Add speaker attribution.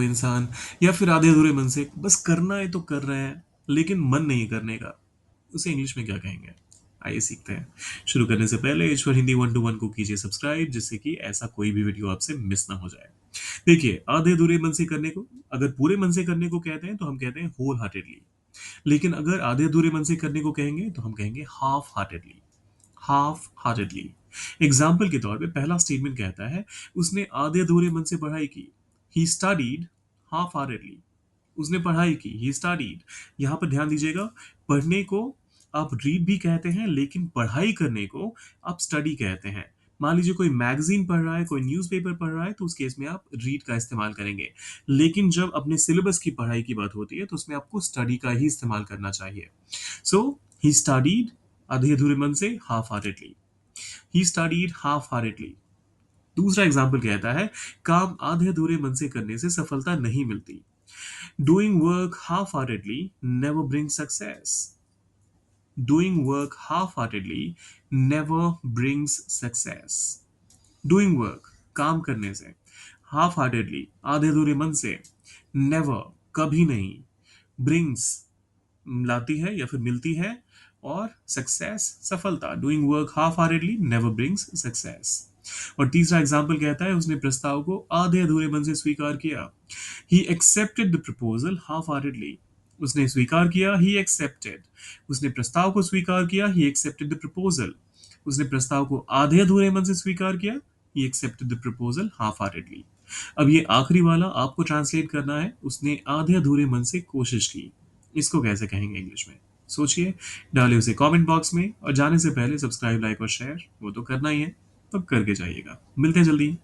Speaker 1: इंसान, या फिर आधे अधूरे मन से बस करना है तो कर रहे हैं लेकिन मन नहीं करने का, उसे इंग्लिश में क्या कहेंगे? आइए सीखते हैं। शुरू करने से पहले ईश्वर हिंदी 1 to 1 को कीजिए सब्सक्राइब, जिससे कि ऐसा कोई भी वीडियो आपसे मिस ना हो जाए। देखिए, आधे अधूरे मन से करने को अगर पूरे मन से करने को कहते हैं तो हम कहते हैं होल हार्टेडली। लेकिन अगर आधे अधूरे मन से करने को कहेंगे तो हम कहेंगे half heartedly. Half heartedly. Example के तौर पे पहला स्टेटमेंट कहता है, उसने आधे अधूरे मन से पढ़ाई की। He studied half heartedly. उसने पढ़ाई की, ही स्टडीड। यहां पर ध्यान दीजिएगा, पढ़ने को आप रीड भी कहते हैं, लेकिन पढ़ाई करने को आप स्टडी कहते हैं। मान लीजिए कोई मैगजीन पढ़ रहा है, कोई न्यूज़पेपर पढ़ रहा है, तो उस केस में आप रीड का इस्तेमाल करेंगे। लेकिन जब अपने सिलेबस की पढ़ाई की बात होती है तो उसमें आपको स्टडी का ही इस्तेमाल करना चाहिए। सो ही स्टडीड आधे अधूरे मन से, half heartedly. He studied half heartedly. दूसरा एग्जाम्पल कहता है, काम आधे अधूरे मन से करने से सफलता नहीं मिलती। Doing work half heartedly never bring success. Doing work half-heartedly never brings success. Doing work काम करने से, half-heartedly आधे अधूरे मन से, never कभी नहीं, brings लाती है या फिर मिलती है, और सक्सेस सफलता। Doing work half heartedly never brings success. और तीसरा एग्जाम्पल कहता है, उसने प्रस्ताव को आधे अधूरे मन से स्वीकार किया। He accepted the proposal half heartedly. उसने स्वीकार किया, ही एक्सेप्टेड। उसने प्रस्ताव को स्वीकार किया, ही एक्सेप्टेड द प्रपोजल। उसने प्रस्ताव को आधे अधूरे मन से स्वीकार किया, he accepted the proposal half heartedly. अब ये आखिरी वाला आपको ट्रांसलेट करना है, उसने आधे अधूरे मन से कोशिश की। इसको कैसे कहेंगे इंग्लिश में? सोचिए, डालिए उसे कमेंट बॉक्स में, और जाने से पहले सब्सक्राइब, लाइक और शेयर वो तो करना ही है, तो करके जाइएगा। मिलते हैं जल्दी।